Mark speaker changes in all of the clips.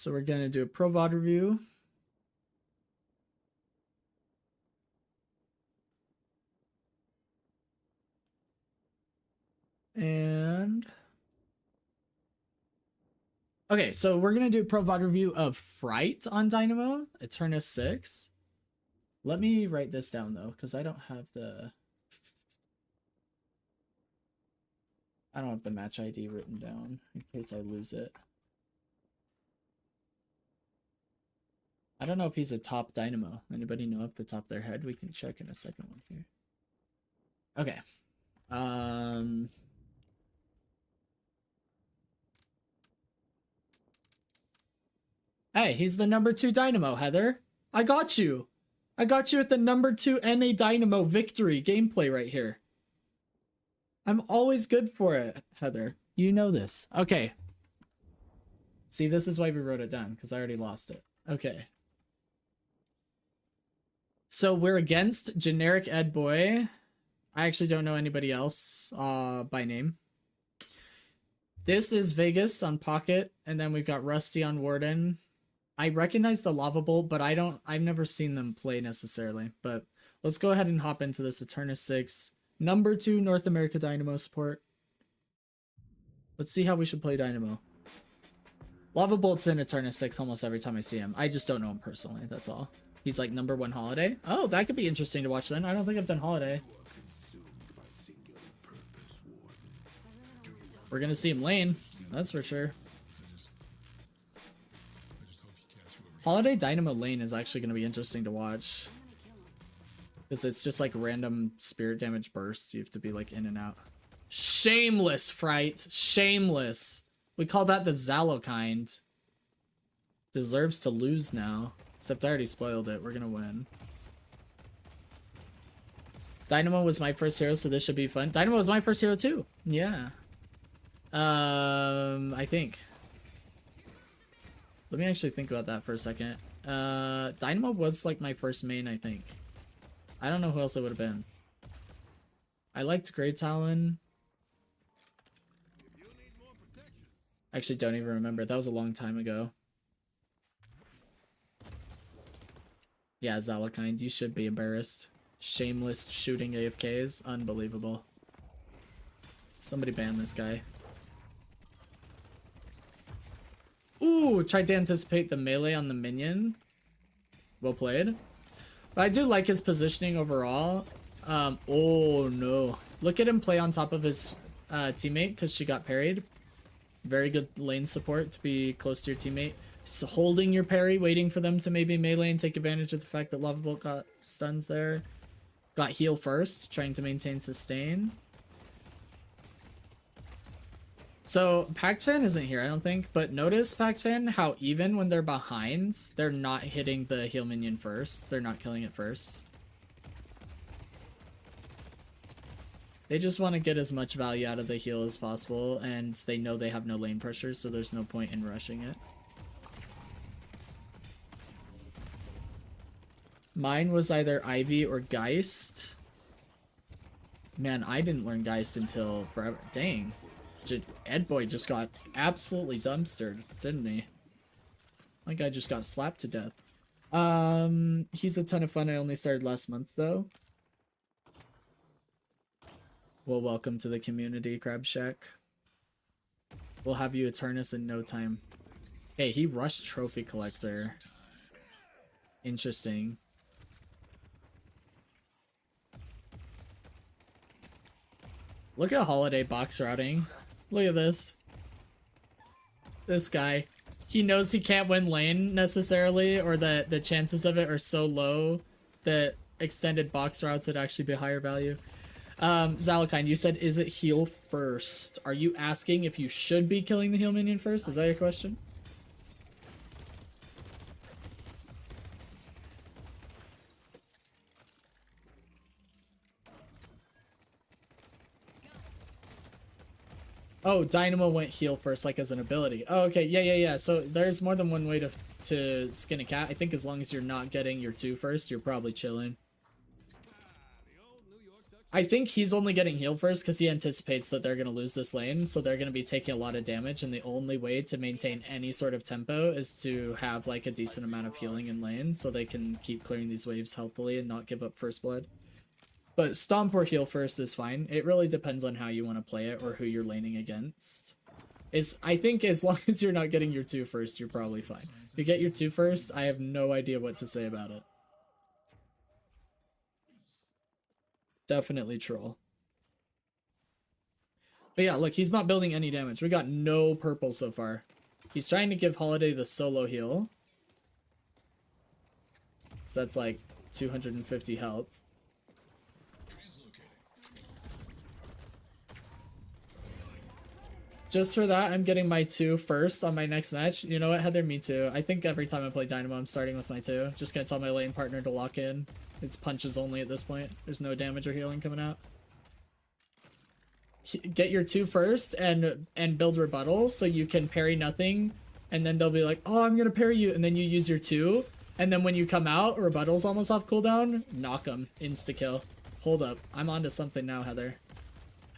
Speaker 1: So we're gonna do a pro VOD review. And okay, so we're gonna do a pro VOD review of Fright on Dynamo, Eternus 6. Let me write this down though, because I don't have the match ID written down in case I lose it. I don't know if he's a top Dynamo. Anybody know off the top of their head? We can check in a second one here. Okay. Hey, he's the #2 Dynamo, Heather. I got you. I got you at the #2 NA Dynamo victory gameplay right here. I'm always good for it, Heather. You know this. Okay. See, this is why we wrote it down, because I already lost it. Okay. So we're against generic Ed Boy. I actually don't know anybody else by name. This is Vegas on Pocket, and then we've got Rusty on Warden. I recognize the Lava Bolt, but I've never seen them play necessarily. But let's go ahead and hop into this Eternus 6. #2 North America Dynamo support. Let's see how we should play Dynamo. Lava Bolt's in Eternus 6 almost every time I see him. I just don't know him personally, that's all. He's like #1 Holiday. Oh, that could be interesting to watch then. I don't think I've done Holiday. We're gonna see him lane, that's for sure. Holiday Dynamo lane is actually gonna be interesting to watch. Because it's just like random spirit damage bursts. You have to be like in and out. Shameless, Fright. Shameless. We call that the Zalo kind. Deserves to lose now. Except I already spoiled it. We're gonna win. Dynamo was my first hero, so this should be fun. Dynamo was my first hero too. Yeah. I think. Let me actually think about that for a second. Dynamo was like my first main, I think. I don't know who else it would have been. I liked Grey Talon. Actually, don't even remember. That was a long time ago. Yeah, Zalakind, you should be embarrassed. Shameless shooting AFKs. Unbelievable. Somebody ban this guy. Ooh, tried to anticipate the melee on the minion. Well played. But I do like his positioning overall. Oh no. Look at him play on top of his teammate because she got parried. Very good lane support to be close to your teammate. So holding your parry, waiting for them to maybe melee and take advantage of the fact that Lava Bolt got stuns there. Got heal first, trying to maintain sustain. So Pact Fan isn't here, I don't think, but notice Pact Fan how even when they're behind, they're not hitting the heal minion first. They're not killing it first. They just want to get as much value out of the heal as possible, and they know they have no lane pressure, so there's no point in rushing it. Mine was either Ivy or Geist. Man, I didn't learn Geist until forever. Dang. Ed Boy just got absolutely dumpstered, didn't he? My guy just got slapped to death. He's a ton of fun. I only started last month though. Well, welcome to the community, Crab Shack. We'll have you Eternus in no time. Hey, he rushed Trophy Collector. Interesting. Look at Holiday box routing. Look at this. This guy. He knows he can't win lane necessarily, or that the chances of it are so low that extended box routes would actually be higher value. Zalakind, you said, is it heal first? Are you asking if you should be killing the heal minion first? Is that your question? Oh, Dynamo went heal first, like as an ability. Oh, okay, yeah. So there's more than one way to skin a cat. I think as long as you're not getting your 2 first, you're probably chilling. I think he's only getting healed first because he anticipates that they're going to lose this lane, so they're going to be taking a lot of damage, and the only way to maintain any sort of tempo is to have like a decent amount of healing in lane so they can keep clearing these waves healthily and not give up first blood. But stomp or heal first is fine. It really depends on how you want to play it or who you're laning against. I think as long as you're not getting your 2 first, you're probably fine. If you get your 2 first, I have no idea what to say about it. Definitely troll. But yeah, look, he's not building any damage. We got no purple so far. He's trying to give Holiday the solo heal. So that's like 250 health. Just for that, I'm getting my 2 first on my next match. You know what, Heather? Me too. I think every time I play Dynamo, I'm starting with my 2. Just gonna tell my lane partner to lock in. It's punches only at this point. There's no damage or healing coming out. Get your 2 first and build rebuttal so you can parry nothing. And then they'll be like, oh, I'm gonna parry you. And then you use your 2. And then when you come out, rebuttal's almost off cooldown. Knock them. Insta-kill. Hold up. I'm onto something now, Heather.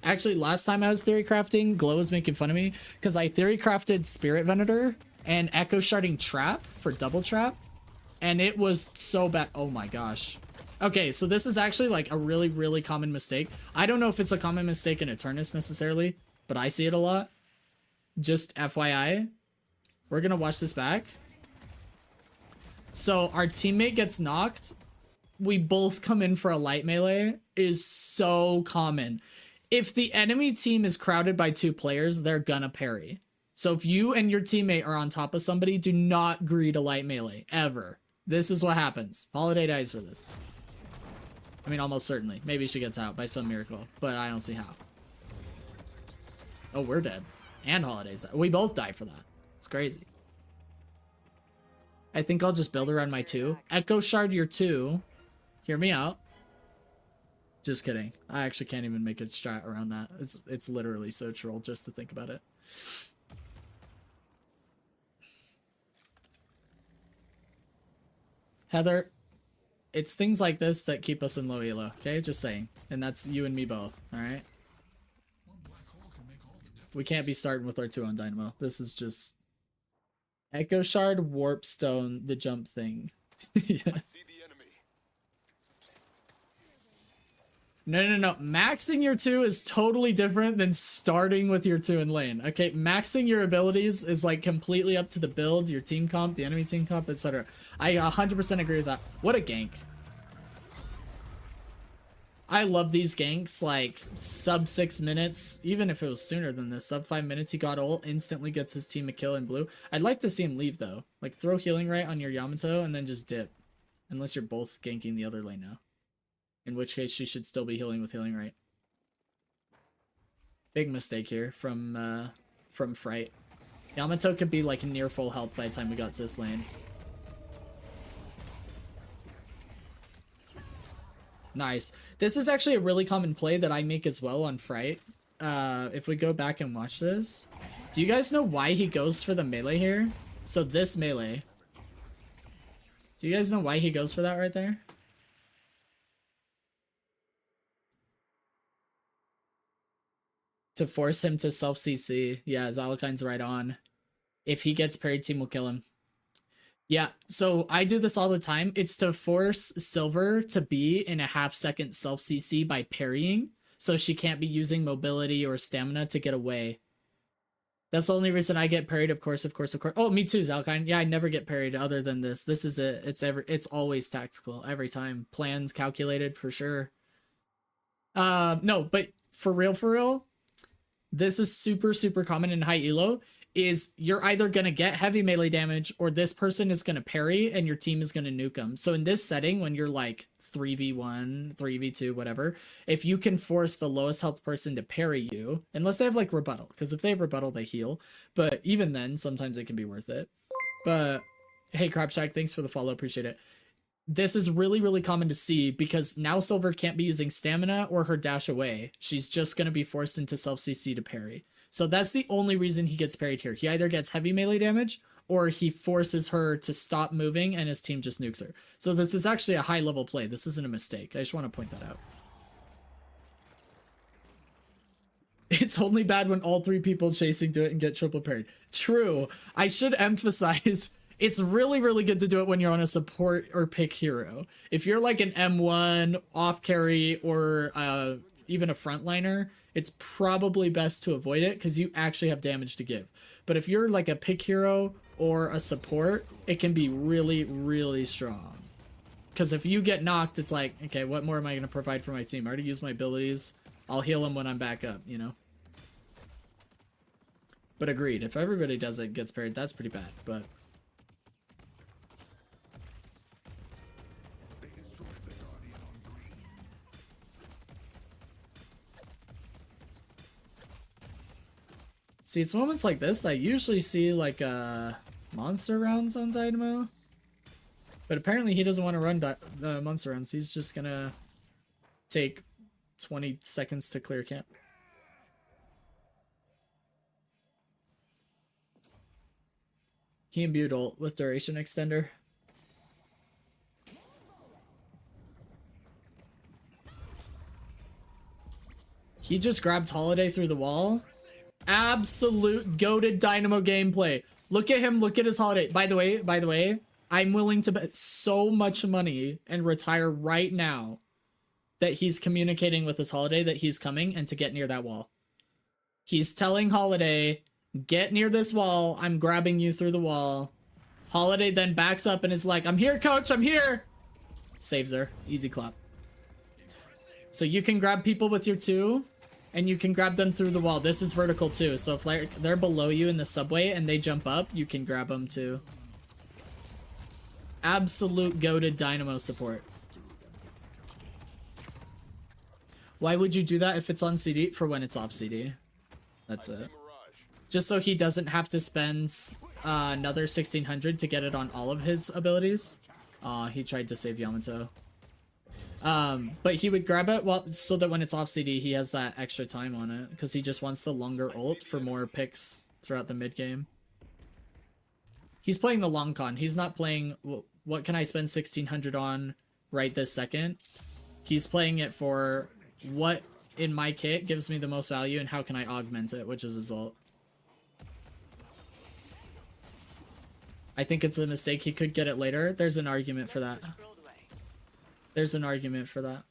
Speaker 1: Actually, last time I was theory crafting, Glow was making fun of me because I theory crafted Spirit Venator and Echo Sharding Trap for double trap. And it was so bad. Oh my gosh. Okay, so this is actually like a really, really common mistake. I don't know if it's a common mistake in Eternus necessarily, but I see it a lot. Just FYI. We're going to watch this back. So our teammate gets knocked. We both come in for a light melee. Is so common. If the enemy team is crowded by 2 players, they're gonna parry. So if you and your teammate are on top of somebody, do not greet a light melee, ever. This is what happens. Holiday dies for this. I mean, almost certainly. Maybe she gets out by some miracle, but I don't see how. Oh, we're dead. And Holiday's dead. We both die for that. It's crazy. I think I'll just build around my 2. Echo Shard your 2. Hear me out. Just kidding. I actually can't even make a strat around that. It's literally so troll just to think about it. Heather, it's things like this that keep us in low elo, okay? Just saying. And that's you and me both, alright? We can't be starting with our 2 on Dynamo. This is just... Echo Shard, Warp Stone, the jump thing. Yeah. No. Maxing your 2 is totally different than starting with your 2 in lane. Okay, maxing your abilities is like completely up to the build, your team comp, the enemy team comp, etc. I 100% agree with that. What a gank. I love these ganks, like sub 6 minutes, even if it was sooner than this, sub 5 minutes, he got ult, instantly gets his team a kill in blue. I'd like to see him leave though. Like throw healing right on your Yamato and then just dip. Unless you're both ganking the other lane now. In which case, she should still be healing with healing right. Big mistake here from Fright. Yamato could be like near full health by the time we got to this lane. Nice. This is actually a really common play that I make as well on Fright. If we go back and watch this. Do you guys know why he goes for the melee here? So this melee. Do you guys know why he goes for that right there? To force him to self-CC. Yeah, Zalakine's right on. If he gets parried, team will kill him. Yeah, so I do this all the time. It's to force Silver to be in a half-second self-CC by parrying, so she can't be using mobility or stamina to get away. That's the only reason I get parried, of course. Oh, me too, Zalakine. Yeah, I never get parried other than this. This is it. It's always tactical every time. Plans calculated for sure. No, but for real, this is super, super common in high elo, is you're either going to get heavy melee damage or this person is going to parry and your team is going to nuke them. So in this setting, when you're like 3v1, 3v2, whatever, if you can force the lowest health person to parry you, unless they have like rebuttal, because if they have rebuttal, they heal. But even then, sometimes it can be worth it. But hey, Crabshack, thanks for the follow. Appreciate it. This is really, really common to see because now Silver can't be using stamina or her dash away. She's just going to be forced into self-CC to parry. So that's the only reason he gets parried here. He either gets heavy melee damage or he forces her to stop moving and his team just nukes her. So this is actually a high level play. This isn't a mistake. I just want to point that out. It's only bad when all 3 people chasing do it and get triple parried. True. I should emphasize, it's really, really good to do it when you're on a support or pick hero. If you're like an M1, off carry, or even a frontliner, it's probably best to avoid it because you actually have damage to give. But if you're like a pick hero or a support, it can be really, really strong. Because if you get knocked, it's like, okay, what more am I going to provide for my team? I already used my abilities. I'll heal him when I'm back up, you know? But agreed, if everybody does it, gets parried, that's pretty bad, but... See, it's moments like this that I usually see, like, monster rounds on Dynamo. But apparently he doesn't want to run the monster rounds. He's just gonna take 20 seconds to clear camp. He imbued ult with duration extender. He just grabbed Holiday through the wall. Absolute goated Dynamo gameplay. Look at him, look at his Holiday. By the way, I'm willing to bet so much money and retire right now that he's communicating with his Holiday that he's coming and to get near that wall. He's telling Holiday, get near this wall. I'm grabbing you through the wall. Holiday then backs up and is like, I'm here, coach, I'm here. Saves her. Easy clap. So you can grab people with your 2, and you can grab them through the wall. This is vertical too. So if like they're below you in the subway and they jump up, you can grab them too. Absolute goated Dynamo support. Why would you do that if it's on CD? For when it's off CD. That's it. Just so he doesn't have to spend another 1600 to get it on all of his abilities. He tried to save Yamato. But he would grab it so that when it's off CD, he has that extra time on it. Because he just wants the longer ult for more picks throughout the mid game. He's playing the long con. He's not playing, what can I spend 1600 on right this second? He's playing it for what in my kit gives me the most value and how can I augment it, which is his ult. I think it's a mistake. He could get it later. There's an argument for that. There's an argument for that.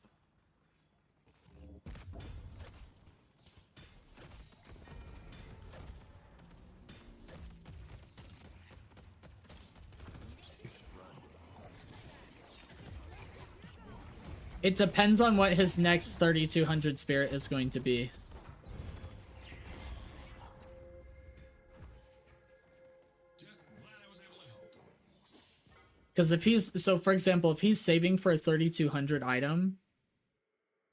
Speaker 1: It depends on what his next 3200 spirit is going to be. Because if he's, so for example, if he's saving for a 3200 item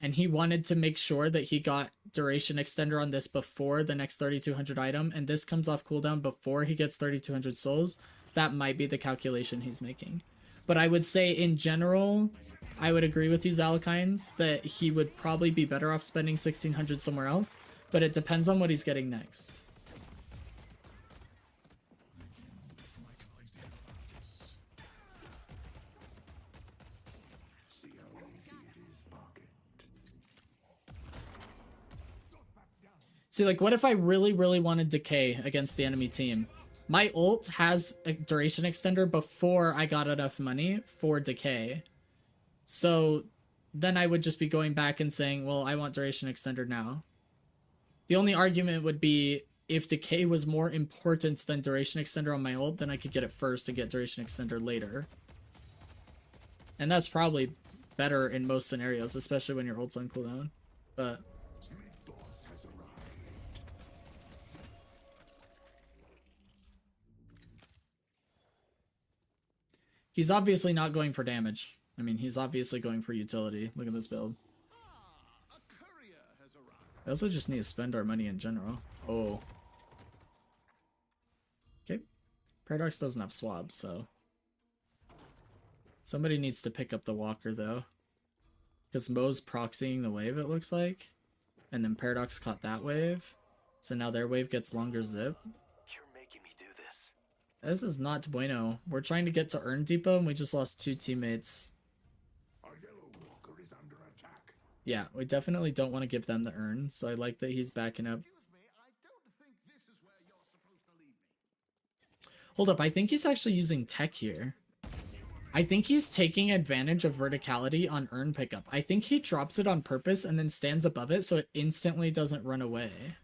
Speaker 1: and he wanted to make sure that he got duration extender on this before the next 3200 item and this comes off cooldown before he gets 3200 souls, that might be the calculation he's making. But I would say in general, I would agree with you, Zalakines, that he would probably be better off spending 1600 somewhere else, but it depends on what he's getting next. See, like, what if I really, really wanted Decay against the enemy team? My ult has a duration extender before I got enough money for Decay. So then I would just be going back and saying, well, I want duration extender now. The only argument would be if Decay was more important than duration extender on my ult, then I could get it first and get duration extender later. And that's probably better in most scenarios, especially when your ult's on cooldown. But he's obviously not going for damage. I mean, he's obviously going for utility. Look at this build. I also just need to spend our money in general. Oh. Okay. Paradox doesn't have swab, so... somebody needs to pick up the walker, though. Because Mo's proxying the wave, it looks like. And then Paradox caught that wave. So now their wave gets longer zip. This is not bueno. We're trying to get to Urn Depot and we just lost 2 teammates.
Speaker 2: Our yellow walker is under attack.
Speaker 1: Yeah, we definitely don't want to give them the urn, so I like that he's backing up. Hold up, I think he's actually using tech here. I think he's taking advantage of verticality on urn pickup. I think he drops it on purpose and then stands above it so it instantly doesn't run away.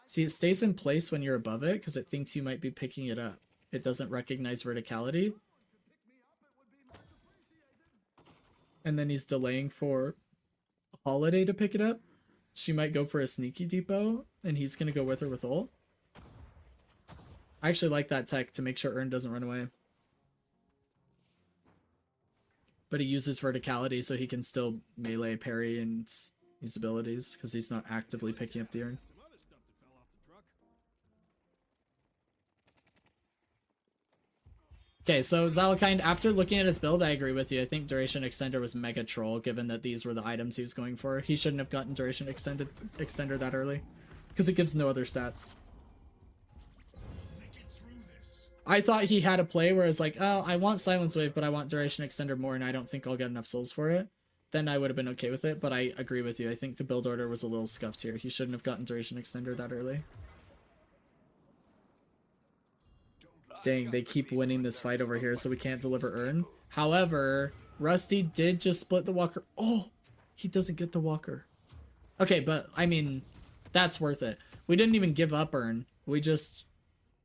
Speaker 1: See, it stays in place when you're above it because it thinks you might be picking it up. It doesn't recognize verticality. And then he's delaying for Holiday to pick it up. She might go for a sneaky depot, and he's going to go with her with ult. I actually like that tech to make sure urn doesn't run away. But he uses verticality so he can still melee, parry, and use abilities because he's not actively picking up the urn. Okay, so Zalakind, after looking at his build, I agree with you. I think Duration Extender was mega troll, given that these were the items he was going for. He shouldn't have gotten Duration Extender that early, because it gives no other stats. I thought he had a play where it's like, oh, I want Silence Wave, but I want Duration Extender more, and I don't think I'll get enough souls for it. Then I would have been okay with it, but I agree with you. I think the build order was a little scuffed here. He shouldn't have gotten Duration Extender that early. Dang, they keep winning this fight over here, so we can't deliver urn. However, Rusty did just split the walker. Oh, he doesn't get the walker. Okay, but I mean, that's worth it. We didn't even give up urn. We just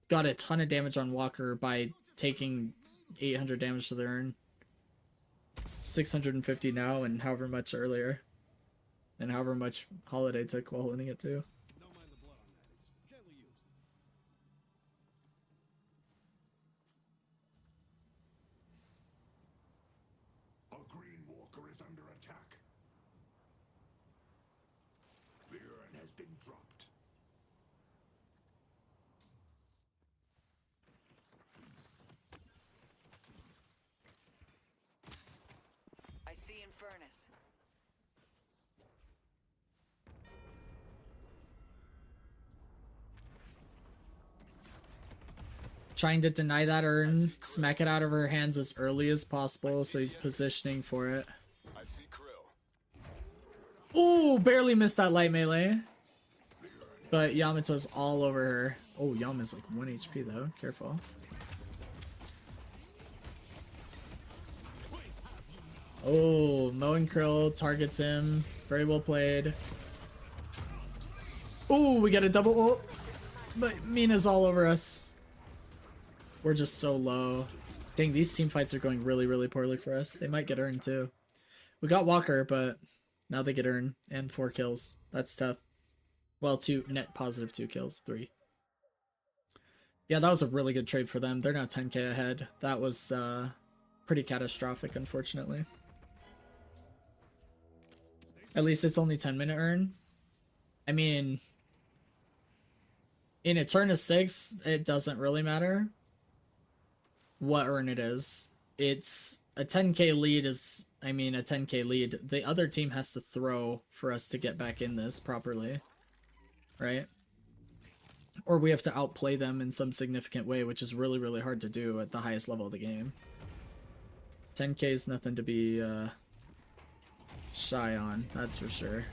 Speaker 1: got a ton of damage on walker by taking 800 damage to the urn. 650 now and however much earlier. And however much Holiday took while holding it too. Trying to deny that urn, smack it out of her hands as early as possible, so he's positioning for it. Ooh, barely missed that light melee. But Yamato's all over her. Oh, Yama's like 1 HP though, careful. Oh, Moen Krill targets him. Very well played. Ooh, we get a double ult. But Mina's all over us. We're just so low. Dang, these team fights are going really, really poorly for us. They might get earned too. We got Walker, but now they get earned and 4 kills. That's tough. Well, 2 net positive 2 kills, 3. Yeah, that was a really good trade for them. They're now 10k ahead. That was pretty catastrophic, unfortunately. At least it's only 10-minute earn. I mean, in Eternus 6, it doesn't really matter what earn it is. It's a 10k lead is, I mean, a 10k lead. The other team has to throw for us to get back in this properly, right? Or we have to outplay them in some significant way, which is really, really hard to do at the highest level of the game. 10k is nothing to be shy on, that's for sure.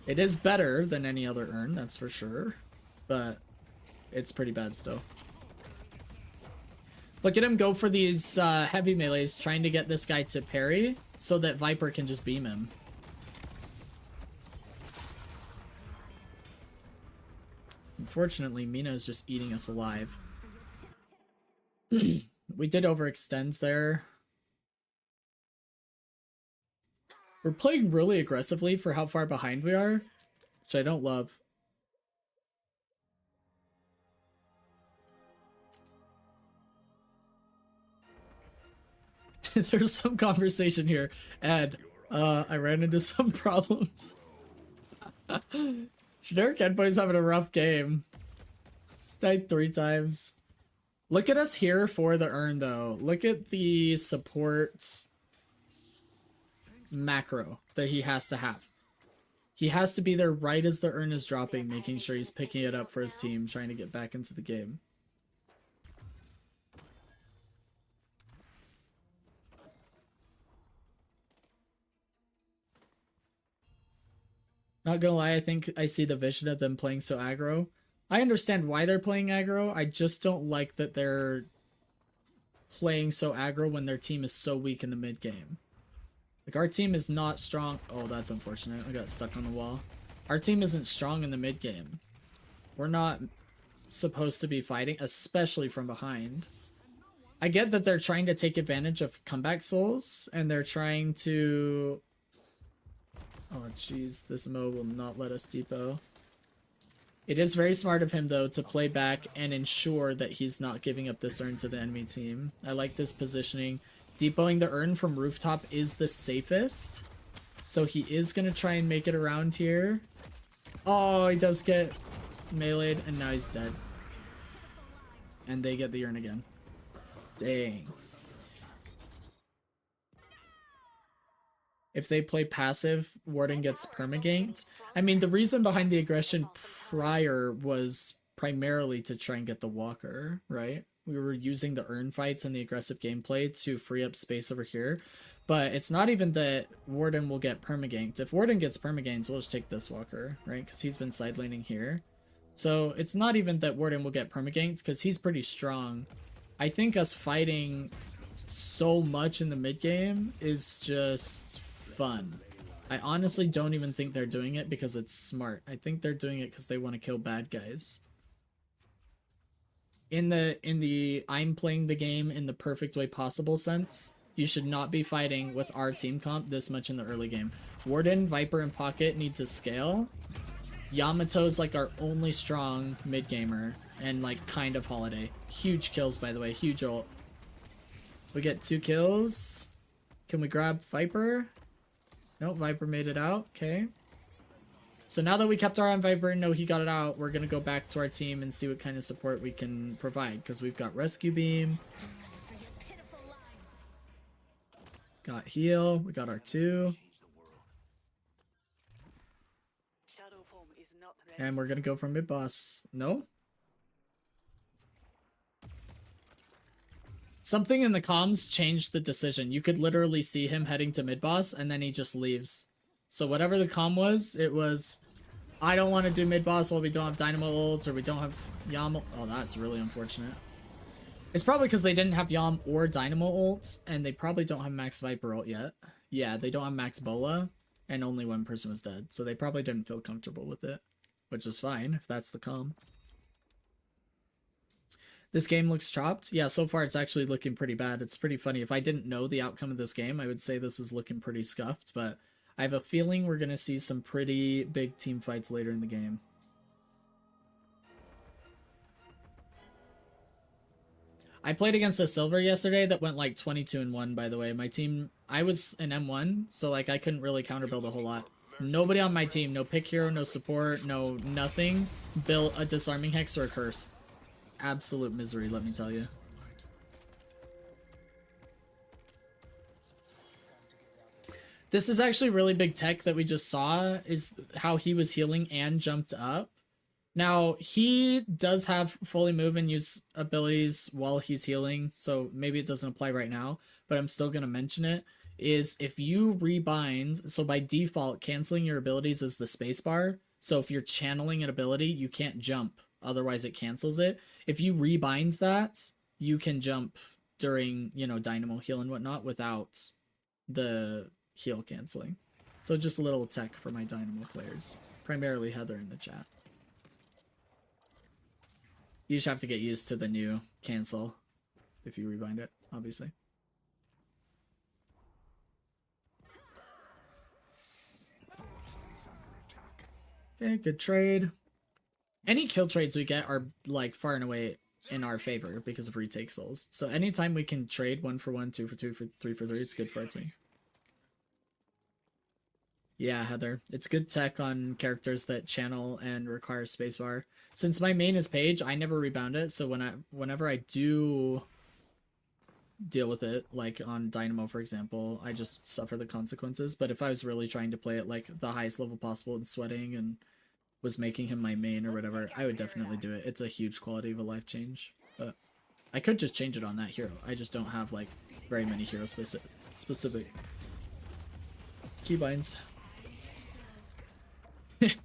Speaker 1: It is better than any other earn, that's for sure, but it's pretty bad still. Look at him go for these heavy melees, trying to get this guy to parry so that Viper can just beam him. Unfortunately, Mina is just eating us alive. We did overextend there. We're playing really aggressively for how far behind we are, which I don't love. There's some conversation here, and I ran into some problems. Generic Endboy's having a rough game. He's died 3 times. Look at us here for the urn, though. Look at the support macro that he has to have. He has to be there right as the urn is dropping, making sure he's picking it up for his team, trying to get back into the game. Not gonna lie, I think I see the vision of them playing so aggro. I understand why they're playing aggro. I just don't like that they're playing so aggro when their team is so weak in the mid game. Like, our team is not strong. Oh, that's unfortunate. I got stuck on the wall. Our team isn't strong in the mid game. We're not supposed to be fighting, especially from behind. I get that they're trying to take advantage of comeback souls, and they're trying to... Oh, jeez, this Mo will not let us depot. It is very smart of him, though, to play back and ensure that he's not giving up this urn to the enemy team. I like this positioning. Depoting the urn from rooftop is the safest, so he is going to try and make it around here. Oh, he does get meleeed, and now he's dead. And they get the urn again. Dang. If they play passive, Warden gets permaganked. I mean, the reason behind the aggression prior was primarily to try and get the walker, right? We were using the urn fights and the aggressive gameplay to free up space over here. But it's not even that Warden will get permaganked. If Warden gets permaganked, we'll just take this walker, right? Because he's been side laning here. So it's not even that Warden will get permaganked because he's pretty strong. I think us fighting so much in the mid game is just fun. I honestly don't even think they're doing it because it's smart. I think they're doing it because they want to kill bad guys. In the I'm playing the game in the perfect way possible sense, you should not be fighting with our team comp this much in the early game. Warden, Viper, and Pocket need to scale. Yamato's like our only strong mid gamer, and like kind of Holiday. Huge kills, by the way, huge ult. We get 2 kills. Can we grab Viper? Nope, Viper made it out. Okay. So now that we kept our eye on Viper and know he got it out, we're going to go back to our team and see what kind of support we can provide. Because we've got Rescue Beam. Got Heal. We got our 2. And we're going to go for mid-boss. No? Something in the comms changed the decision. You could literally see him heading to mid-boss, and then he just leaves. So whatever the comm was, it was, I don't want to do mid-boss while we don't have Dynamo ults, or we don't have Yam. Oh, that's really unfortunate. It's probably because they didn't have Yam or Dynamo ults, and they probably don't have Max Viper ult yet. Yeah, they don't have Max Bola, and only one person was dead. So they probably didn't feel comfortable with it, which is fine if that's the comm. This game looks chopped. Yeah, so far it's actually looking pretty bad. It's pretty funny. If I didn't know the outcome of this game, I would say this is looking pretty scuffed, but I have a feeling we're going to see some pretty big team fights later in the game. I played against a Silver yesterday that went like 22-1, by the way. My team, I was an M1, so like I couldn't really counterbuild a whole lot. Nobody on my team, no pick hero, no support, no nothing, built a disarming hex or a curse. Absolute misery, let me tell you. This is actually really big tech that we just saw, is how he was healing and jumped up. Now, he does have fully move and use abilities while he's healing, so maybe it doesn't apply right now, but I'm still going to mention it, is if you rebind, so by default, canceling your abilities is the spacebar, so if you're channeling an ability, you can't jump, otherwise it cancels it. If you rebind that, you can jump during, you know, Dynamo heal and whatnot without the heal canceling. So just a little tech for my Dynamo players, primarily Heather in the chat. You just have to get used to the new cancel if you rebind it, obviously. Okay, good trade. Any kill trades we get are like far and away in our favor because of retake souls. So anytime we can trade 1 for 1, 2 for 2, 3 for 3, it's good for our team. Yeah, Heather, it's good tech on characters that channel and require spacebar. Since my main is Paige, I never rebound it, so whenever I do deal with it, like on Dynamo for example, I just suffer the consequences. But if I was really trying to play it like the highest level possible and sweating and was making him my main or whatever, I would definitely do it. It's a huge quality of a life change. But I could just change it on that hero. I just don't have like very many hero specific keybinds.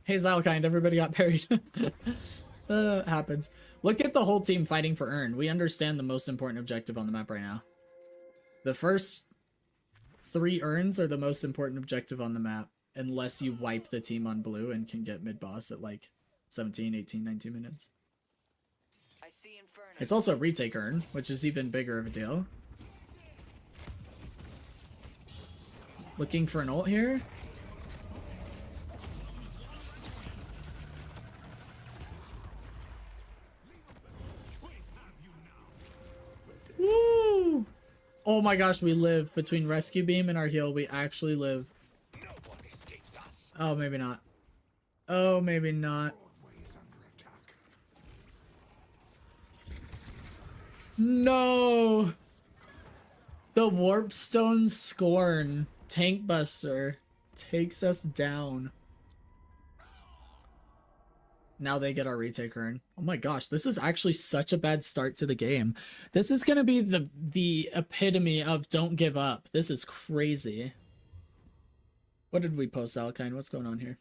Speaker 1: Hey, Zalkind, everybody got parried. Happens. Look at the whole team fighting for Urn. We understand the most important objective on the map right now. The first 3 urns are the most important objective on the map, unless you wipe the team on blue and can get mid-boss at like 17, 18, 19 minutes. It's also retake urn, which is even bigger of a deal. Looking for an ult here. Woo! Oh my gosh, we live. Between rescue beam and our heal, we actually live. Oh, maybe not. Oh, maybe not. No! The Warpstone Scorn Tank Buster takes us down. Now they get our retake urn. Oh my gosh, this is actually such a bad start to the game. This is gonna be the epitome of don't give up. This is crazy. What did we post, Alkine? What's going on here?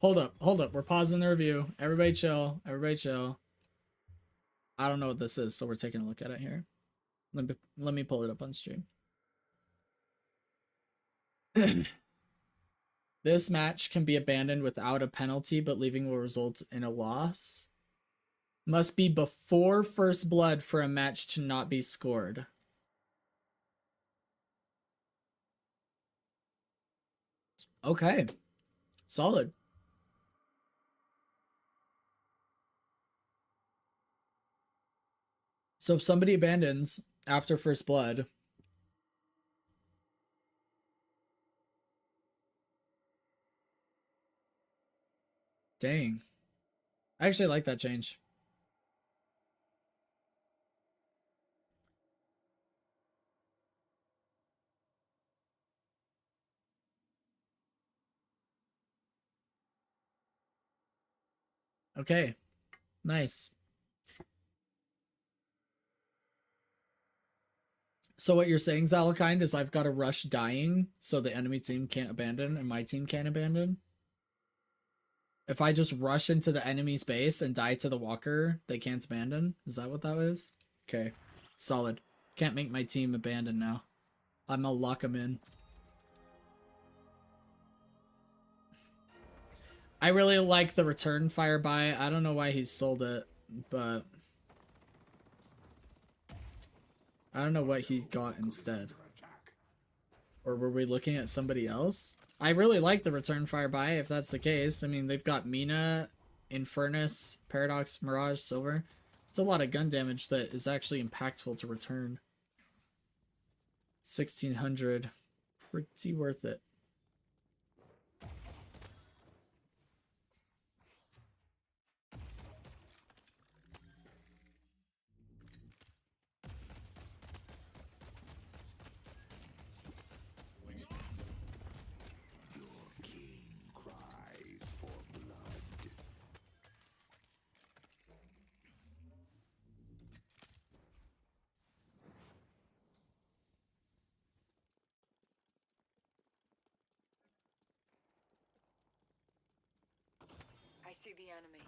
Speaker 1: Hold up. We're pausing the review. Everybody chill. Everybody chill. I don't know what this is, so we're taking a look at it here. Let me pull it up on stream. This match can be abandoned without a penalty, but leaving will result in a loss. Must be before first blood for a match to not be scored. Okay. Solid. So if somebody abandons after first blood, dang. I actually like that change. Okay. Nice. So what you're saying, Zalakind, is I've got to rush dying so the enemy team can't abandon and my team can't abandon? If I just rush into the enemy's base and die to the walker, they can't abandon? Is that what that is? Okay. Solid. Can't make my team abandon now. I'm gonna lock them in. I really like the return fire buy. I don't know why he sold it, but I don't know what he got instead. Or were we looking at somebody else? I really like the return fire buy if that's the case. I mean, they've got Mina, Infernus, Paradox, Mirage, Silver. It's a lot of gun damage that is actually impactful to return. 1600. Pretty worth it.
Speaker 2: The enemy.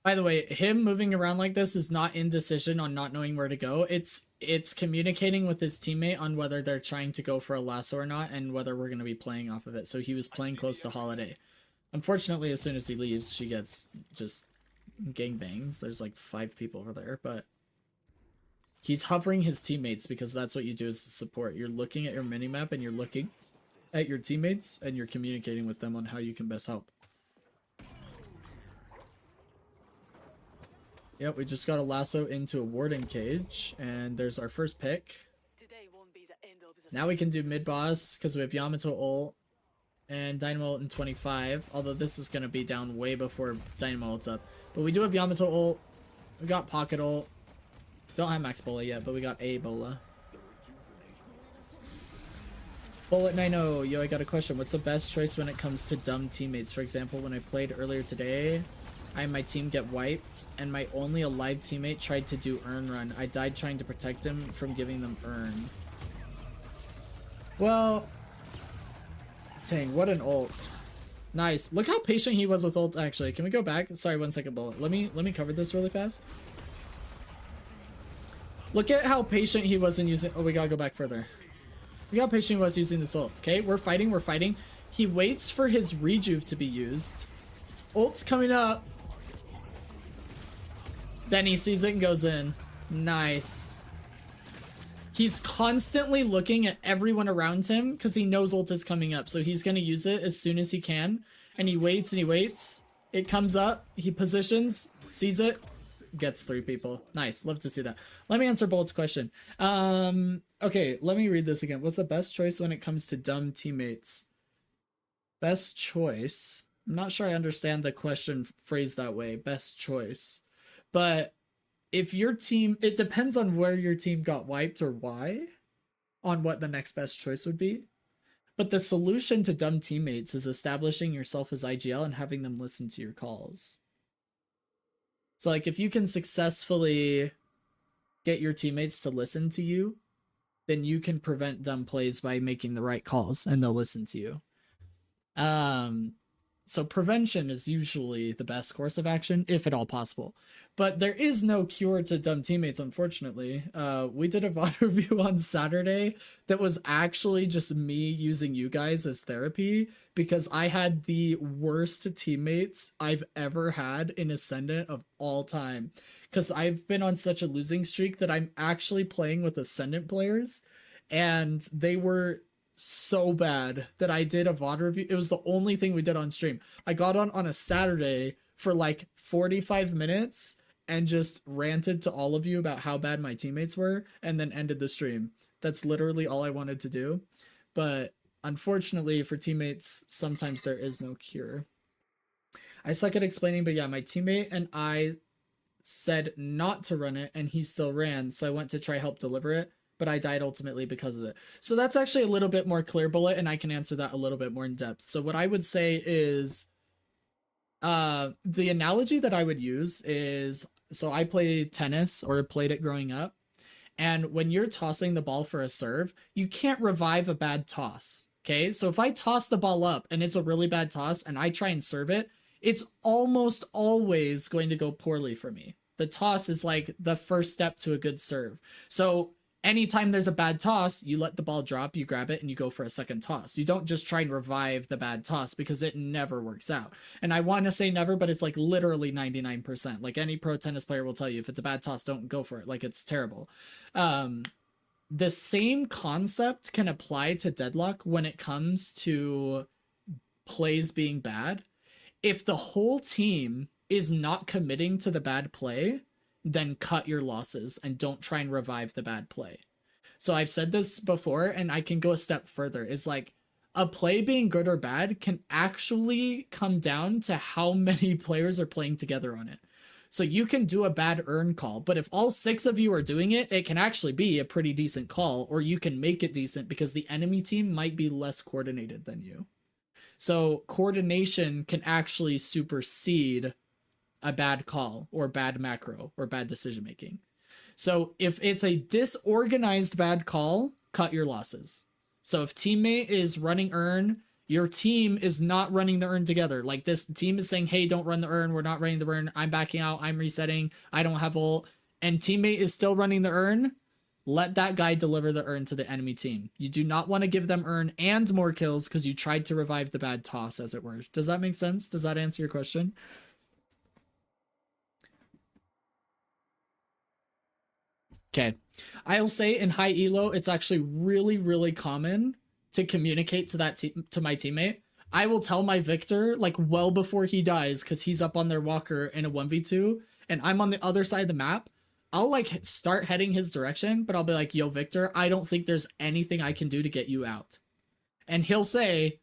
Speaker 1: By the way, him moving around like this is not indecision on not knowing where to go. It's communicating with his teammate on whether they're trying to go for a lasso or not and whether we're going to be playing off of it. So he was playing close to Holiday. Unfortunately, as soon as he leaves, she gets just gangbangs. There's like 5 people over there, but he's hovering his teammates because that's what you do as a support. You're looking at your minimap and you're looking at your teammates and you're communicating with them on how you can best help. Yep, we just got a lasso into a warden cage, and there's our first pick. Now we can do mid-boss, because we have Yamato ult and Dynamo ult in 25, although this is going to be down way before Dynamo ult's up. But we do have Yamato ult, we got Pocket ult, don't have Max Bola yet, but we got a Bola. Bullet90, yo, I got a question. What's the best choice when it comes to dumb teammates? For example, when I played earlier today, I and my team get wiped, and my only alive teammate tried to do Urn Run. I died trying to protect him from giving them Urn. Well, dang, what an ult. Nice. Look how patient he was with ult, actually. Can we go back? Sorry, 1 second, bullet. Let me cover this really fast. Look at how patient he was in using... Oh, we gotta go back further. Look how patient he was using this ult. Okay, we're fighting. He waits for his rejuve to be used. Ult's coming up. Then he sees it and goes in. Nice. He's constantly looking at everyone around him because he knows ult is coming up. So he's going to use it as soon as he can. And he waits and he waits. It comes up. He positions, sees it, gets 3 people. Nice. Love to see that. Let me answer Bolt's question. Okay, let me read this again. What's the best choice when it comes to dumb teammates? Best choice? I'm not sure I understand the question phrased that way. Best choice. But if your team, it depends on where your team got wiped or why, on what the next best choice would be. But the solution to dumb teammates is establishing yourself as IGL and having them listen to your calls. So like if you can successfully get your teammates to listen to you, then you can prevent dumb plays by making the right calls and they'll listen to you. So prevention is usually the best course of action, if at all possible. But there is no cure to dumb teammates, unfortunately. We did a VOD review on Saturday that was actually just me using you guys as therapy because I had the worst teammates I've ever had in Ascendant of all time. Because I've been on such a losing streak that I'm actually playing with Ascendant players, and they were so bad that I did a VOD review. It was the only thing we did on stream. I got on a Saturday for like 45 minutes and just ranted to all of you about how bad my teammates were and then ended the stream. That's literally all I wanted to do. But unfortunately for teammates, sometimes there is no cure. I suck at explaining, but yeah, my teammate and I said not to run it and he still ran, so I went to try help deliver it, but I died ultimately because of it. So that's actually a little bit more clear, Bullet, and I can answer that a little bit more in depth. So what I would say is, the analogy that I would use is, so I play tennis or played it growing up, and when you're tossing the ball for a serve, you can't revive a bad toss, okay? So if I toss the ball up and it's a really bad toss and I try and serve it, it's almost always going to go poorly for me. The toss is like the first step to a good serve. So anytime there's a bad toss, you let the ball drop, you grab it, and you go for a second toss. You don't just try and revive the bad toss because it never works out. And I want to say never, but it's like literally 99%. Like any pro tennis player will tell you, if it's a bad toss, don't go for it. Like it's terrible. The same concept can apply to Deadlock when it comes to plays being bad. If the whole team is not committing to the bad play, then cut your losses and don't try and revive the bad play. So I've said this before and I can go a step further. Is like a play being good or bad can actually come down to how many players are playing together on it. So you can do a bad earn call, but if all 6 of you are doing it, it can actually be a pretty decent call, or you can make it decent because the enemy team might be less coordinated than you. So coordination can actually supersede a bad call or bad macro or bad decision making. So if it's a disorganized bad call, cut your losses. So if teammate is running earn, your team is not running the earn together. Like this team is saying, hey, don't run the earn. We're not running the earn. I'm backing out. I'm resetting. I don't have ult. And teammate is still running the earn. Let that guy deliver the earn to the enemy team. You do not want to give them earn and more kills because you tried to revive the bad toss, as it were. Does that make sense? Does that answer your question? Okay. I'll say in high elo, it's actually really, really common to communicate to to my teammate. I will tell my Victor like well before he dies because he's up on their walker in a 1v2 and I'm on the other side of the map. I'll like start heading his direction, but I'll be like, yo, Victor, I don't think there's anything I can do to get you out. And he'll say,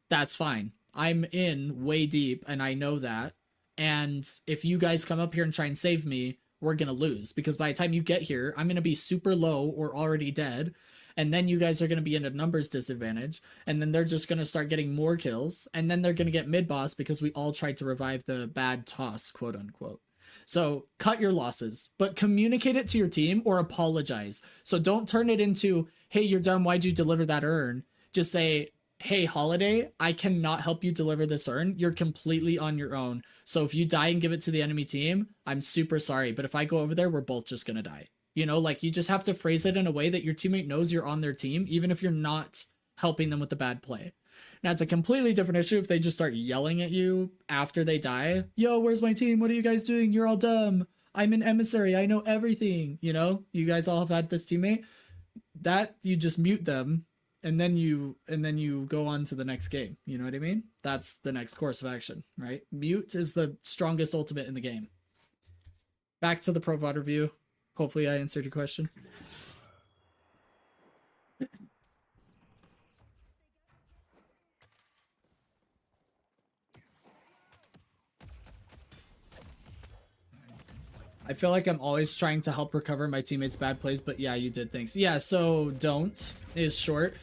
Speaker 1: that's fine. I'm in way deep and I know that. And if you guys come up here and try and save me, we're going to lose because by the time you get here, I'm going to be super low or already dead. And then you guys are going to be in a numbers disadvantage. And then they're just going to start getting more kills. And then they're going to get mid boss because we all tried to revive the bad toss, quote unquote. So cut your losses, but communicate it to your team or apologize. So don't turn it into, hey, you're dumb, why'd you deliver that urn? Just say, hey, Holiday, I cannot help you deliver this urn. You're completely on your own. So if you die and give it to the enemy team, I'm super sorry. But if I go over there, we're both just going to die. You know, like, you just have to phrase it in a way that your teammate knows you're on their team, even if you're not helping them with the bad play. Now, it's a completely different issue if they just start yelling at you after they die. Yo, where's my team? What are you guys doing? You're all dumb. I'm an emissary. I know everything. You know, you guys all have had this teammate. That, you just mute them, and then you go on to the next game. You know what I mean? That's the next course of action, right? Mute is the strongest ultimate in the game. Back to the Pro VOD review. Hopefully I answered your question. I feel like I'm always trying to help recover my teammates' bad plays, but yeah, you did, thanks. Yeah, so don't is short.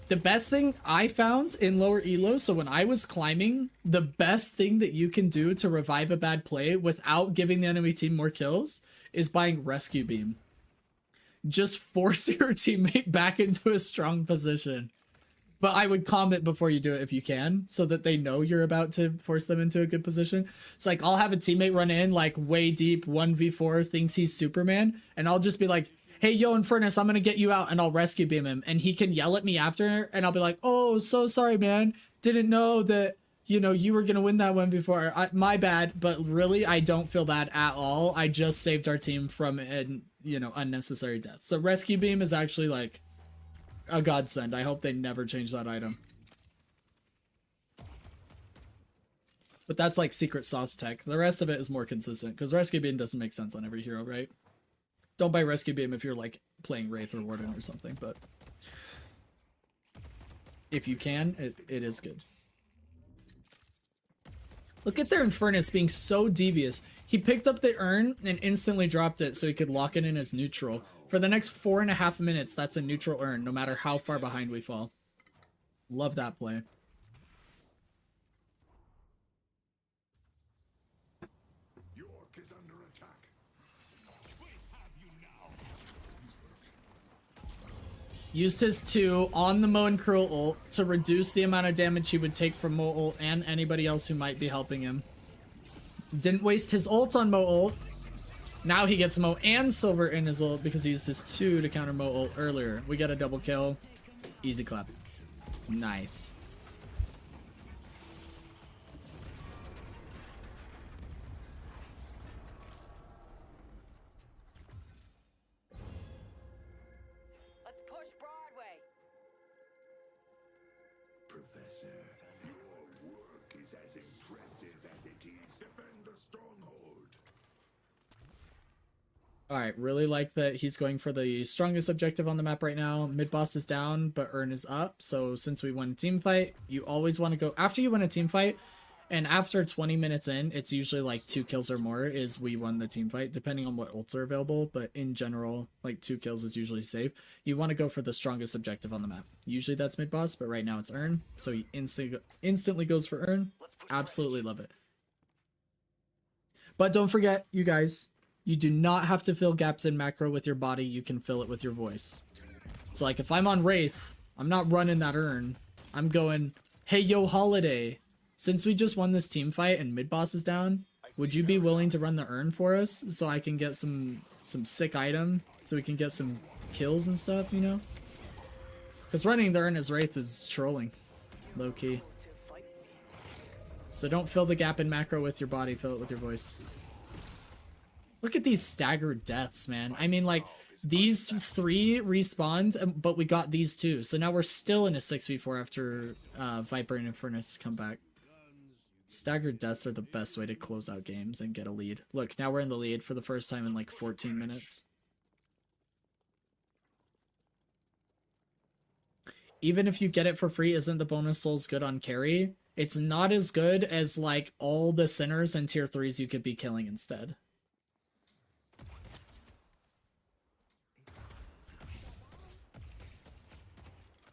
Speaker 1: The best thing I found in lower elo, so when I was climbing, the best thing that you can do to revive a bad play without giving the enemy team more kills is buying Rescue Beam. Just force your teammate back into a strong position. But I would comment before you do it if you can, so that they know you're about to force them into a good position. It's like, I'll have a teammate run in like way deep 1v4, thinks he's Superman, and I'll just be like, hey, yo, Infernus, I'm gonna get you out, and I'll rescue beam him. And he can yell at me after, and I'll be like, oh, so sorry, man. Didn't know that, you know, you were gonna win that 1v4. My bad, but really, I don't feel bad at all. I just saved our team from an, you know, unnecessary death. So rescue beam is actually like a godsend. I hope they never change that item. But that's like secret sauce tech. The rest of it is more consistent, because rescue beam doesn't make sense on every hero, right? Don't buy rescue beam if you're like playing Wraith or Warden or something, but if you can, it is good. Look at their Infernus being so devious. He picked up the urn and instantly dropped it so he could lock it in as neutral. For the next 4.5 minutes, that's a neutral urn, no matter how far behind we fall. Love that play. York is under attack. We have you now. Used his 2 on the Mo and Curl ult to reduce the amount of damage he would take from Mo ult and anybody else who might be helping him. Didn't waste his ult on Mo ult. Now he gets Mo and Silver in his ult because he used his 2 to counter Mo ult earlier. We get a double kill. Easy clap. Nice.
Speaker 2: Let's push Broadway.
Speaker 3: Professor, your work is as impressive as it is. Defend the stronghold.
Speaker 1: Alright, really like that he's going for the strongest objective on the map right now. Mid boss is down, but Urn is up. So since we won a team fight, you always want to go after you win a team fight, and after 20 minutes in, it's usually like 2 kills or more is we won the team fight, depending on what ults are available. But in general, like 2 kills is usually safe. You want to go for the strongest objective on the map. Usually that's mid boss, but right now it's Urn. So he instantly goes for Urn. Absolutely love it. But don't forget, you guys, you do not have to fill gaps in macro with your body. You can fill it with your voice. So like if I'm on Wraith, I'm not running that Urn. I'm going, hey, yo, Holiday, since we just won this team fight and mid boss is down, would you be willing to run the Urn for us so I can get some sick item, so we can get some kills and stuff, you know? Because running the Urn as Wraith is trolling, low key. So don't fill the gap in macro with your body, fill it with your voice. Look at these staggered deaths, man. I mean, like, these 3 respawned, but we got these 2. So now we're still in a 6v4 after Viper and Infernus come back. Staggered deaths are the best way to close out games and get a lead. Look, now we're in the lead for the first time in like 14 minutes. Even if you get it for free, isn't the bonus souls good on carry? It's not as good as like all the sinners and tier 3s you could be killing instead.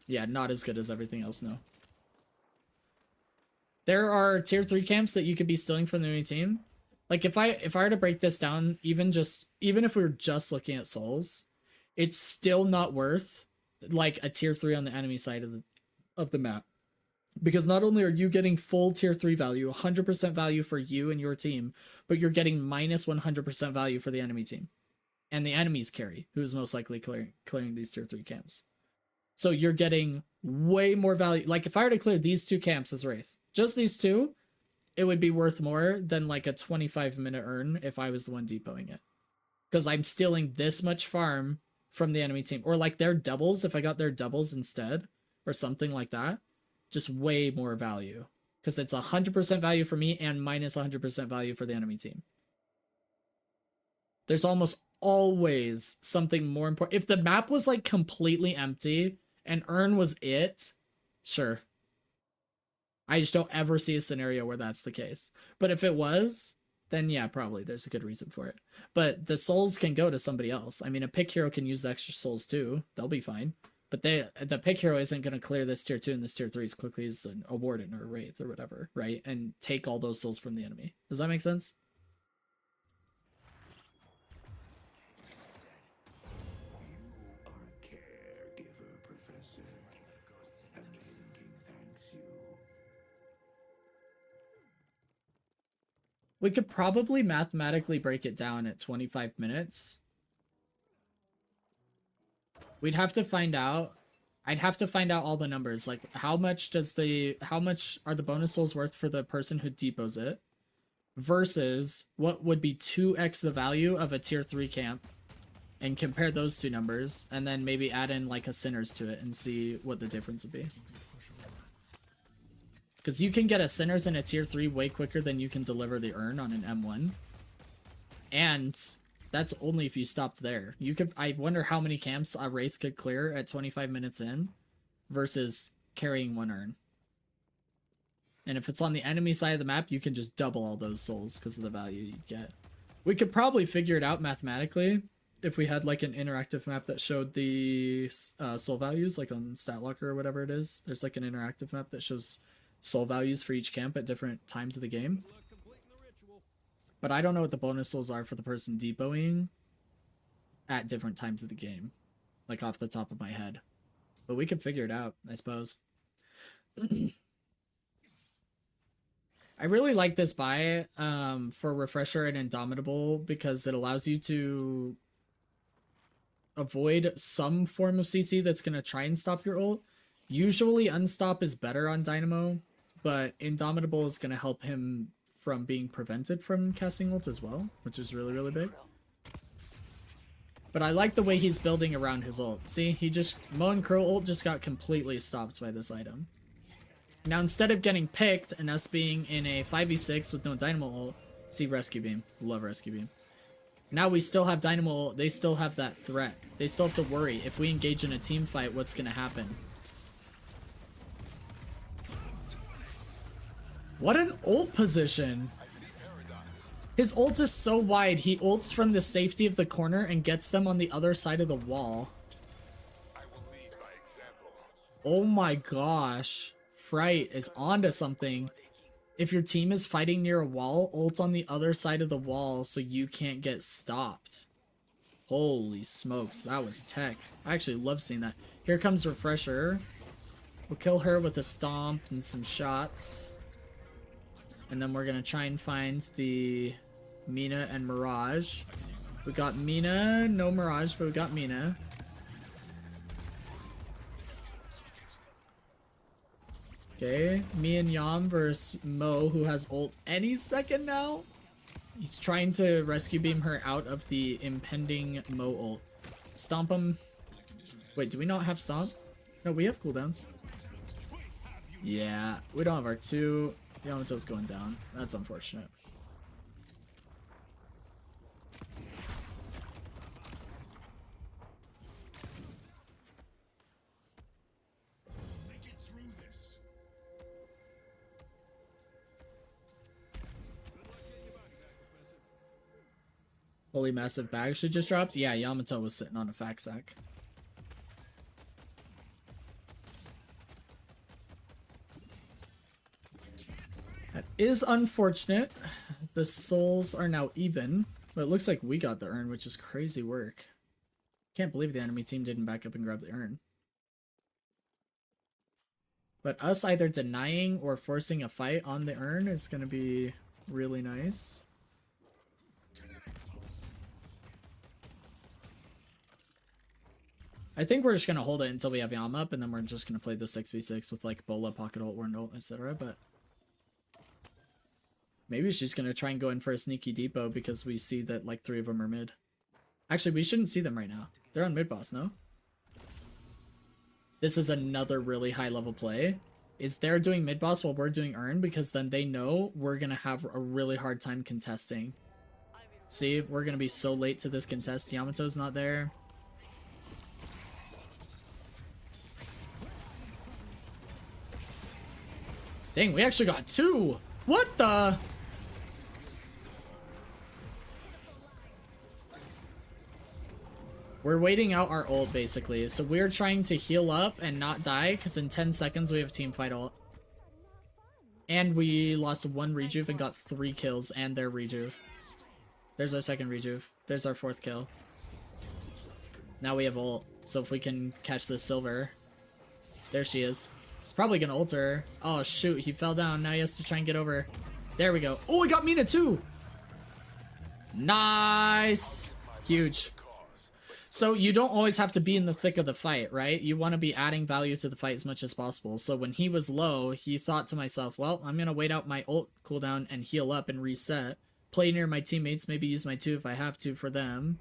Speaker 1: Yeah, not as good as everything else, no. There are tier 3 camps that you could be stealing from the enemy team. Like if I were to break this down, even if we were just looking at souls, it's still not worth like a tier 3 on the enemy side of the map. Because not only are you getting full tier 3 value, 100% value for you and your team, but you're getting minus 100% value for the enemy team. And the enemy's carry, who's most likely clearing these tier 3 camps. So you're getting way more value. Like if I were to clear these 2 camps as Wraith, just these 2, it would be worth more than like a 25-minute earn if I was the one depoting it. Because I'm stealing this much farm from the enemy team. Or like their doubles, if I got their doubles instead, or something like that. Just way more value. Because it's 100% value for me and minus 100% value for the enemy team. There's almost always something more important. If the map was like completely empty and earn was it, sure. I just don't ever see a scenario where that's the case. But if it was, then yeah, probably there's a good reason for it. But the souls can go to somebody else. I mean, a pick hero can use the extra souls too. They'll be fine. But the pick hero isn't going to clear this tier 2 and this tier 3 as quickly as a warden or a wraith or whatever, right? And take all those souls from the enemy. Does that make sense?
Speaker 3: You are a caregiver, Professor. A king thanks you.
Speaker 1: We could probably mathematically break it down at 25 minutes. We'd have to find out. I'd have to find out all the numbers. Like how much are the bonus souls worth for the person who depots it versus what would be 2x the value of a tier 3 camp, and compare those 2 numbers and then maybe add in like a sinners to it and see what the difference would be. Because you can get a sinners in a tier 3 way quicker than you can deliver the earn on an M1. And that's only if you stopped there. You could. I wonder how many camps a Wraith could clear at 25 minutes in versus carrying 1 earn. And if it's on the enemy side of the map, you can just double all those souls because of the value you get. We could probably figure it out mathematically if we had like an interactive map that showed the soul values, like on StatLocker or whatever it is. There's like an interactive map that shows soul values for each camp at different times of the game. But I don't know what the bonus souls are for the person depoting at different times of the game. Like off the top of my head. But we could figure it out, I suppose. I really like this buy for Refresher and Indomitable because it allows you to avoid some form of CC that's going to try and stop your ult. Usually Unstop is better on Dynamo, but Indomitable is going to help him from being prevented from casting ult as well, which is really, really big. But I like the way he's building around his ult. See, he just, Mo and Crow ult just got completely stopped by this item. Now, instead of getting picked and us being in a 5v6 with no Dynamo ult, see Rescue Beam. Love Rescue Beam. Now we still have Dynamo ult, they still have that threat. They still have to worry, if we engage in a team fight, what's gonna happen? What an ult position! His ult is so wide, he ults from the safety of the corner and gets them on the other side of the wall. Oh my gosh. Fright is onto something. If your team is fighting near a wall, ult on the other side of the wall so you can't get stopped. Holy smokes, that was tech. I actually love seeing that. Here comes Refresher. We'll kill her with a stomp and some shots. And then we're gonna try and find the Mina and Mirage. We got Mina, no Mirage, but we got Mina. Okay, me and Yam versus Mo, who has ult any second now. He's trying to rescue beam her out of the impending Mo ult. Stomp him. Wait, do we not have stomp? No, we have cooldowns. Yeah, we don't have our 2. Yamato's going down. That's unfortunate.
Speaker 3: Make it through this.
Speaker 1: Holy massive bag should just dropped? Yeah, Yamato was sitting on a fact sack. That is unfortunate. The souls are now even, but it looks like we got the urn, which is crazy work. Can't believe the enemy team didn't back up and grab the urn. But us either denying or forcing a fight on the urn is going to be really nice. I think we're just going to hold it until we have Yam up, and then we're just going to play the 6v6 with like Bola, Pocket Ult, Warn Ult, etc. But maybe she's going to try and go in for a sneaky depot because we see that like 3 of them are mid. Actually, we shouldn't see them right now. They're on mid boss, no? This is another really high level play. Is they're doing mid boss while we're doing urn, because then they know we're going to have a really hard time contesting. See, we're going to be so late to this contest. Yamato's not there. Dang, we actually got 2! What the? We're waiting out our ult, basically. So we're trying to heal up and not die, because in 10 seconds we have team fight ult. And we lost 1 rejuve and got 3 kills and their rejuve. There's our second rejuve. There's our 4th kill. Now we have ult. So if we can catch this silver. There she is. He's probably gonna ult her. Oh shoot, he fell down. Now he has to try and get over. There we go. Oh, we got Mina too! Nice! Huge. So you don't always have to be in the thick of the fight, right? You want to be adding value to the fight as much as possible. So when he was low, he thought to myself, well, I'm gonna wait out my ult cooldown and heal up and reset. Play near my teammates, maybe use my 2 if I have to for them.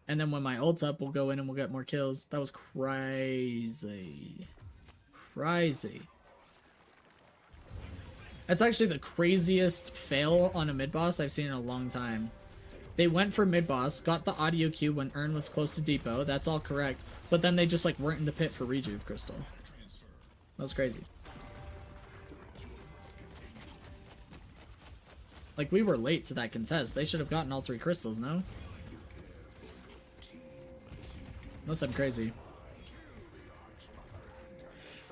Speaker 1: And then when my ult's up, we'll go in and we'll get more kills. That was crazy. Crazy. That's actually the craziest fail on a mid boss I've seen in a long time. They went for mid boss, got the audio cue when Urn was close to depot. That's all correct. But then they just like weren't in the pit for rejuve crystal. That was crazy. Like, we were late to that contest. They should have gotten all 3 crystals, no? Unless I'm crazy.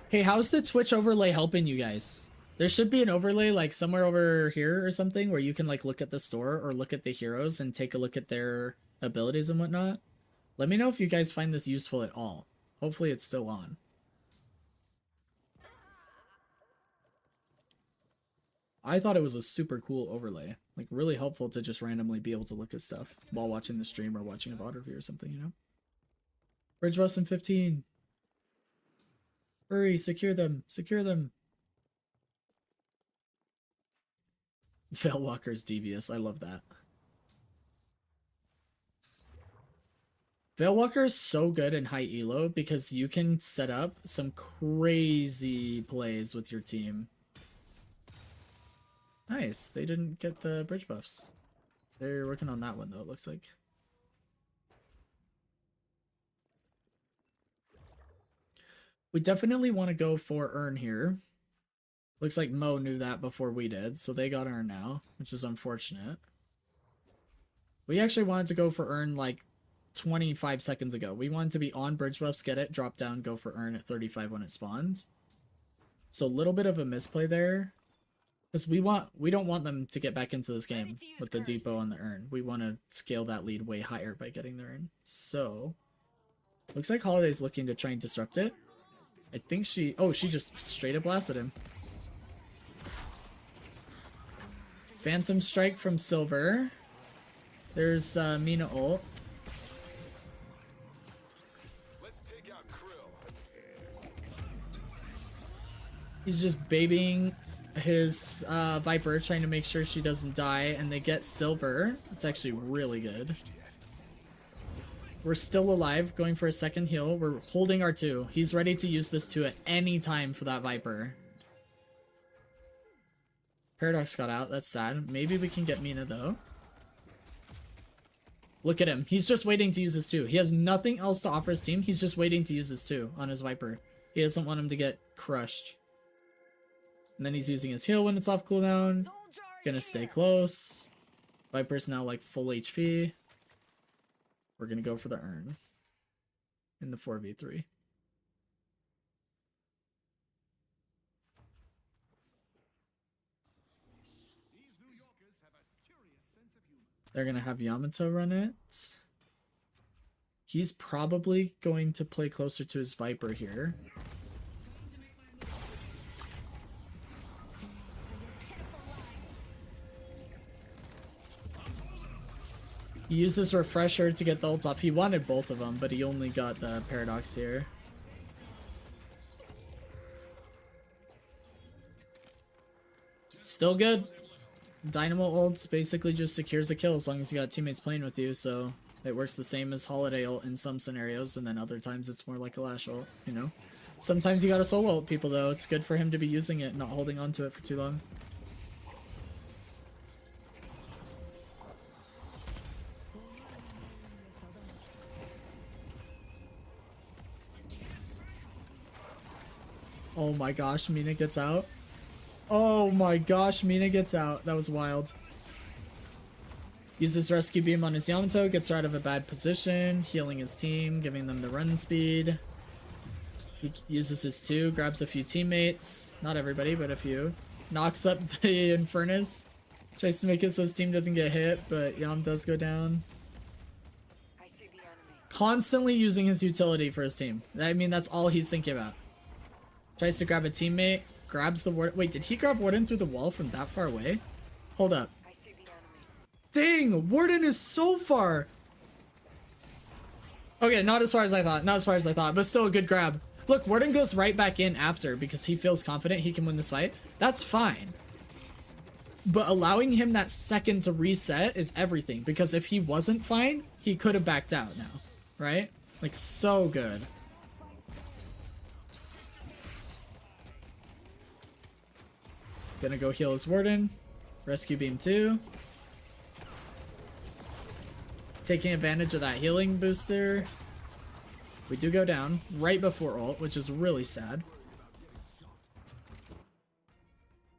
Speaker 1: Hey, how's the Twitch overlay helping you guys? There should be an overlay like somewhere over here or something where you can like look at the store or look at the heroes and take a look at their abilities and whatnot. Let me know if you guys find this useful at all. Hopefully it's still on. I thought it was a super cool overlay. Like, really helpful to just randomly be able to look at stuff while watching the stream or watching a VOD review or something, you know? Bridge buffs in 15. Hurry, secure them. Secure them. Veilwalker's devious. I love that. Veilwalker is so good in high elo because you can set up some crazy plays with your team. Nice. They didn't get the bridge buffs. They're working on that one though, it looks like. We definitely want to go for Urn here. Looks like Mo knew that before we did, so they got Urn now, which is unfortunate. We actually wanted to go for Urn like 25 seconds ago. We wanted to be on bridge buffs, get it, drop down, go for Urn at 35 when it spawns. So a little bit of a misplay there. Because we don't want them to get back into this game with the depot on the Urn. We want to scale that lead way higher by getting the Urn. So, looks like Holiday's looking to try and disrupt it. I think she just straight up blasted him. Phantom Strike from Silver. There's Mina ult. He's just babying his Viper, trying to make sure she doesn't die, and they get Silver. It's actually really good. We're still alive, going for a second heal. We're holding our 2. He's ready to use this 2 at any time for that Viper. Paradox got out, that's sad. Maybe we can get Mina though. Look at him, he's just waiting to use his 2. He has nothing else to offer his team, he's just waiting to use his 2 on his Viper. He doesn't want him to get crushed. And then he's using his heal when it's off cooldown. Gonna stay close. Viper's now like full HP. We're gonna go for the Urn in the 4v3. They're gonna have Yamato run it. He's probably going to play closer to his Viper here. He used this refresher to get the ult off. He wanted both of them, but he only got the paradox here. Still good. Dynamo ult basically just secures a kill as long as you got teammates playing with you, so it works the same as Holiday ult in some scenarios, and then other times it's more like a Lash ult, you know? Sometimes you gotta solo ult people though. It's good for him to be using it, not holding on to it for too long. Oh my gosh, Mina gets out. Oh my gosh, Mina gets out. That was wild. Uses rescue beam on his Yamato, gets her out of a bad position, healing his team, giving them the run speed. He uses his 2, grabs a few teammates. Not everybody, but a few. Knocks up the Infernus. Tries to make it so his team doesn't get hit, but Yam does go down.
Speaker 2: I see the enemy.
Speaker 1: Constantly using his utility for his team. I mean, that's all he's thinking about. Tries to grab a teammate, grabs the ward. Wait, did he grab Warden through the wall from that far away? Hold up.
Speaker 2: I see the enemy.
Speaker 1: Dang, Warden is so far. Okay, not as far as I thought. Not as far as I thought, but still a good grab. Look, Warden goes right back in after because he feels confident he can win this fight. That's fine. But allowing him that second to reset is everything, because if he wasn't fine, he could have backed out now, right? Like, so good. Gonna go heal his Warden. Rescue beam 2. Taking advantage of that healing booster. We do go down right before ult, which is really sad.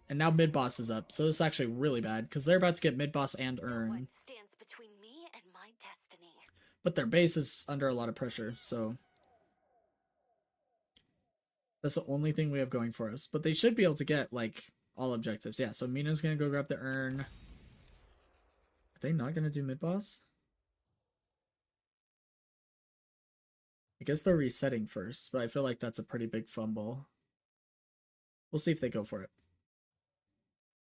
Speaker 1: And now mid boss is up, so this is actually really bad because they're about to get mid boss and Urn.
Speaker 2: What stands between me and my destiny?
Speaker 1: But their base is under a lot of pressure, so that's the only thing we have going for us. But they should be able to get like all objectives. Yeah, so Mina's gonna go grab the Urn. Are they not gonna do mid boss? I guess they're resetting first, but I feel like that's a pretty big fumble. We'll see if they go for it.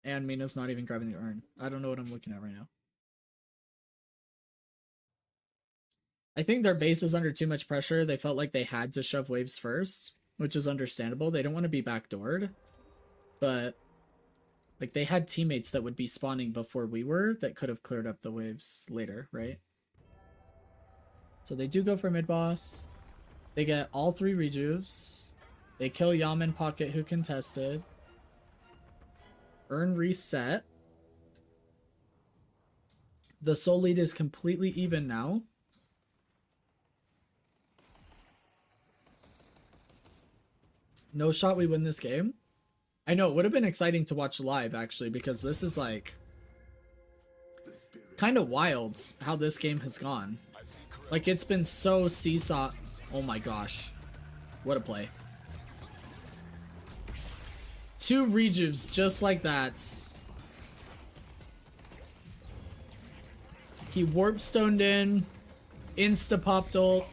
Speaker 1: And Mina's not even grabbing the Urn. I don't know what I'm looking at right now. I think their base is under too much pressure. They felt like they had to shove waves first, which is understandable. They don't want to be backdoored, but like they had teammates that would be spawning before we were that could have cleared up the waves later, right? So they do go for mid boss. They get all 3 rejuves. They kill Yaman Pocket who contested. Urn reset. The soul lead is completely even now. No shot we win this game. I know, it would have been exciting to watch live actually, because this is like kind of wild how this game has gone. Like it's been so seesaw. Oh my gosh. What a play. 2 rejuves just like that. He warp stoned in. Insta popped ult.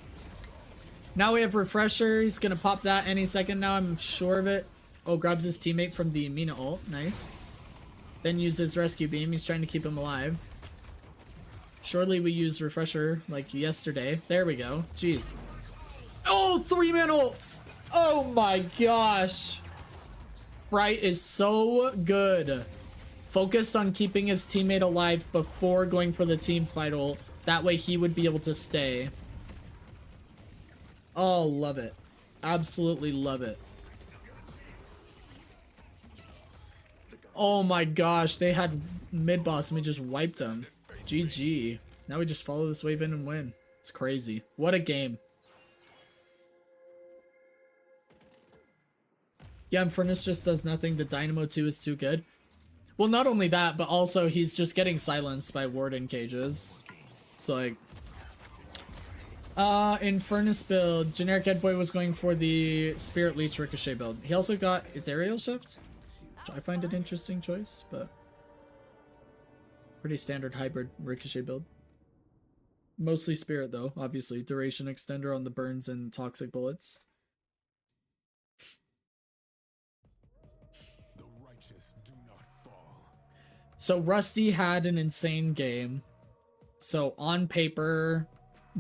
Speaker 1: Now we have refresher. He's gonna pop that any second now, I'm sure of it. Oh, grabs his teammate from the Mina ult. Nice. Then uses rescue beam. He's trying to keep him alive. Surely we use refresher like yesterday. There we go. Jeez. Oh, 3-man ults. Oh my gosh. Fright is so good. Focused on keeping his teammate alive before going for the team fight ult. That way he would be able to stay. Oh, love it. Absolutely love it. Oh my gosh, they had mid boss and we just wiped them. GG. Now we just follow this wave in and win. It's crazy. What a game. Yeah, Infernus just does nothing. The Dynamo 2 is too good. Well, not only that, but also he's just getting silenced by Warden cages. So like... Infernus build. Generic Headboy was going for the Spirit Leech Ricochet build. He also got Ethereal Shift, which I find an interesting choice, but... pretty standard hybrid Ricochet build. Mostly Spirit though, obviously. Duration extender on the burns and toxic bullets. So Rusty had an insane game. So on paper,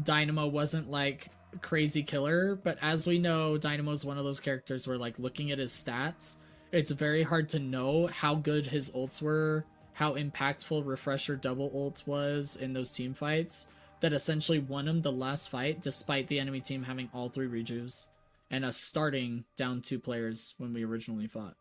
Speaker 1: Dynamo wasn't like crazy killer, but as we know, Dynamo is one of those characters where like looking at his stats, it's very hard to know how good his ults were, how impactful Refresher double ult was in those team fights that essentially won him the last fight despite the enemy team having all 3 rejuves and us starting down 2 players when we originally fought.